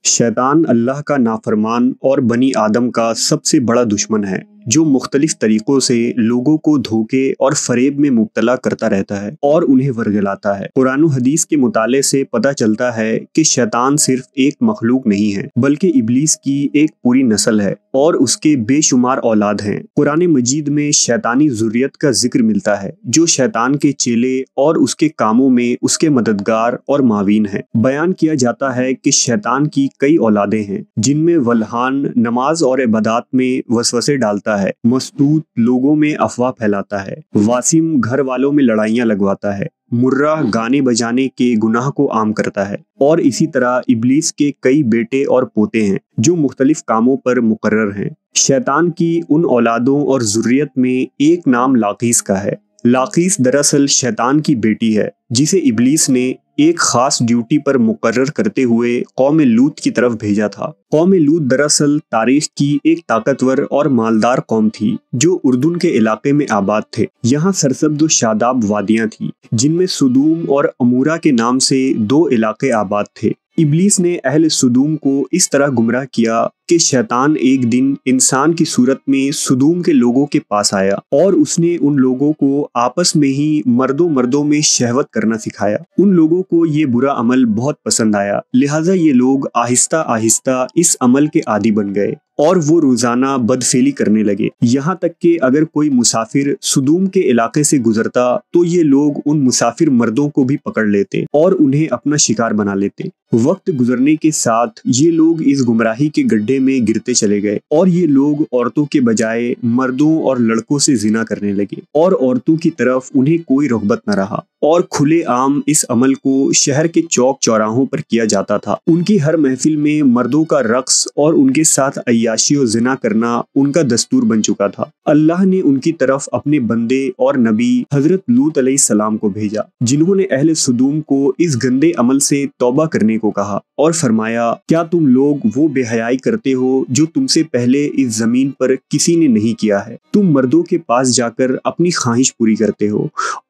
شیطان اللہ کا نافرمان اور بنی آدم کا سب سے بڑا دشمن ہے جو مختلف طریقوں سے لوگوں کو دھوکے اور فریب میں مبتلا کرتا رہتا ہے اور انہیں ورگلاتا ہے۔ قرآن و حدیث کے مطالعے سے پتہ چلتا ہے کہ شیطان صرف ایک مخلوق نہیں ہے بلکہ ابلیس کی ایک پوری نسل ہے اور اس کے بے شمار اولاد ہیں۔ قرآن مجید میں شیطانی ذریت کا ذکر ملتا ہے جو شیطان کے چیلے اور اس کے کاموں میں اس کے مددگار اور معاون ہیں۔ بیان کیا جاتا ہے کہ شیطان کی کئی اولادیں ہیں جن میں ولہان نماز اور عبادات میں وسوسے ڈالتا ہے، مستوت لوگوں میں افواہ پھیلاتا ہے، واسم گھر والوں میں لڑائیاں لگواتا ہے، مرہ گانے بجانے کے گناہ کو عام کرتا ہے، اور اسی طرح ابلیس کے کئی بیٹے اور پوتے ہیں جو مختلف کاموں پر مقرر ہیں۔ شیطان کی ان اولادوں اور ذریت میں ایک نام لاقیس کا ہے۔ لاقیس دراصل شیطان کی بیٹی ہے جسے ابلیس نے ایک خاص ڈیوٹی پر مقرر کرتے ہوئے قوم لوط کی طرف بھیجا تھا۔ قوم لوط دراصل تاریخ کی ایک طاقتور اور مالدار قوم تھی جو اردن کے علاقے میں آباد تھے۔ یہاں سرسبز و شاداب وادیاں تھیں جن میں سدوم اور عمورہ کے نام سے دو علاقے آباد تھے۔ ابلیس نے اہل سدوم کو اس طرح گمراہ کیا کہ شیطان ایک دن انسان کی صورت میں سدوم کے لوگوں کے پاس آیا اور اس نے ان لوگوں کو آپس میں ہی مردوں میں شہوت کرنا سکھایا۔ ان لوگوں کو یہ برا عمل بہت پسند آیا، لہٰذا یہ لوگ آہستہ آہستہ اس عمل کے عادی بن گئے اور وہ روزانہ بدفعلی کرنے لگے، یہاں تک کہ اگر کوئی مسافر سدوم کے علاقے سے گزرتا تو یہ لوگ ان مسافر مردوں کو بھی پکڑ لیتے اور انہیں اپنا شکار بنا لیتے۔ وقت گزرنے کے ساتھ یہ لوگ اس گمراہی کے گڈھے میں گرتے چلے گئے اور یہ لوگ عورتوں کے بجائے مردوں اور لڑکوں سے زنا کرنے لگے اور عورتوں کی طرف انہیں کوئی رغبت نہ رہا، اور کھلے عام اس عمل کو شہر کے چوک چوراہوں پر کیا جاتا تھا۔ ان کی ہر محفل میں مردوں کا رقص اور ان کے ساتھ عیاشی و زنا کرنا ان کا دستور بن چکا تھا۔ اللہ نے ان کی طرف اپنے بندے اور نبی حضرت لوط علیہ السلام کو بھیجا جنہوں نے اہل سدوم کو اس گندے عمل سے توبہ کرنے کو کہا اور فرمایا، کیا تم لوگ وہ بے حیائی کرتے ہو جو تم سے پہلے اس زمین پر کسی نے نہیں کیا ہے؟ تم مردوں کے پاس جا کر اپنی خواہش پوری کرتے ہو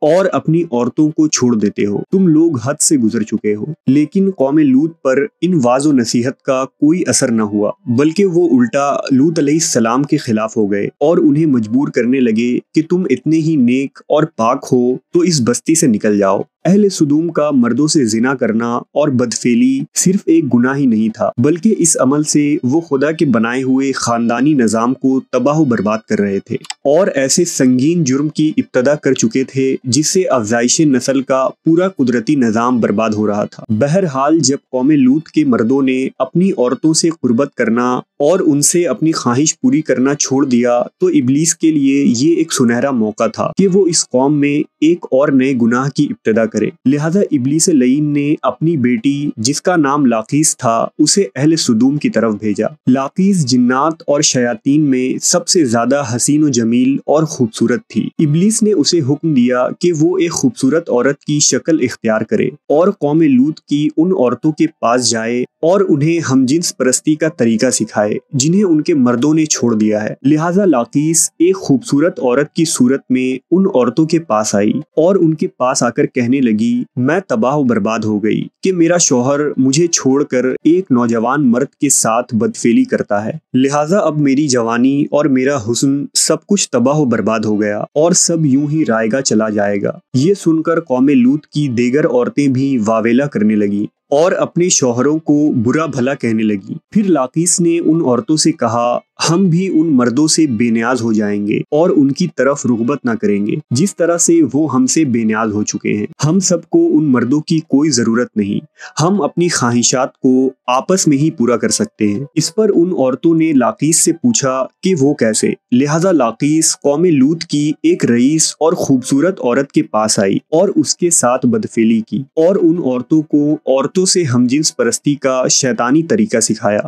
اور اپنی عورتوں کو چھوڑ دیتے ہو، تم لوگ حد سے گزر چکے ہو۔ لیکن قوم لوط پر ان واعظ و نصیحت کا کوئی اثر نہ ہوا، بلکہ وہ الٹا لوط علیہ السلام کے خلاف ہو گئے اور انہیں مجبور کرنے لگے کہ تم اتنے ہی نیک اور پاک ہو تو اس بستی سے نکل جاؤ۔ اہل سدوم کا مردوں سے زنا کرنا اور بدفعلی صرف ایک گناہ ہی نہیں تھا، بلکہ اس عمل سے وہ خدا کے بنائے ہوئے خاندانی نظام کو تباہ و برباد کر رہے تھے اور ایسے سنگین جرم کی ابتدا کر چکے تھے جس سے افزائش نسل کا پورا قدرتی نظام برباد ہو رہا تھا۔ بہرحال جب قوم لوط کے مردوں نے اپنی عورتوں سے قربت کرنا اور ان سے اپنی خواہش پوری کرنا چھوڑ دیا تو ابلیس کے لیے یہ ایک سنہرا موقع تھا کہ وہ اس قوم میں ایک اور نئے گناہ کی ابتدا کرے۔ لہذا ابلیس لعین نے اپنی بیٹی جس کا نام لاقیس تھا اسے اہل سدوم کی طرف بھیجا۔ لاقیس جنات اور شیاطین میں سب سے زیادہ حسین و جمیل اور خوبصورت تھی۔ ابلیس نے اسے حکم دیا کہ وہ ایک خوبصورت عورت کی شکل اختیار کرے اور قوم لوط کی ان عورتوں کے پاس جائے اور انہیں ہم جنس پرستی کا طریقہ سکھائے جنہیں ان کے مردوں نے چھوڑ دیا ہے۔ لہذا لاقیس ایک خوبصورت عورت کی صورت میں ان عورتوں کے پاس آئی اور ان کے پاس آ کر کہنے لگی، میں تباہ و برباد ہو گئی کہ میرا شوہر مجھے چھوڑ کر ایک نوجوان مرد کے ساتھ بدفعلی کرتا ہے، لہذا اب میری جوانی اور میرا حسن سب کچھ تباہ و برباد ہو گیا اور سب یوں ہی رائے گا چلا جائے گا۔ یہ سن کر قوم لوط کی دیگر عورتیں بھی واویلا کرنے لگی اور اپنے شوہروں کو برا بھلا کہنے لگی۔ پھر لاقیس نے ان عورتوں سے کہا، ہم بھی ان مردوں سے بے نیاز ہو جائیں گے اور ان کی طرف رغبت نہ کریں گے جس طرح سے وہ ہم سے بے نیاز ہو چکے ہیں۔ ہم سب کو ان مردوں کی کوئی ضرورت نہیں، ہم اپنی خواہشات کو آپس میں ہی پورا کر سکتے ہیں۔ اس پر ان عورتوں نے لاقیس سے پوچھا کہ وہ کیسے؟ لہذا لاقیس قوم لوط کی ایک رئیس اور خوبصورت عورت کے پاس آئی اور اس کے ساتھ بدفعلی کی اور ان عورتوں کو عورتوں سے ہم جنس پرستی کا شیطانی طریقہ سکھایا۔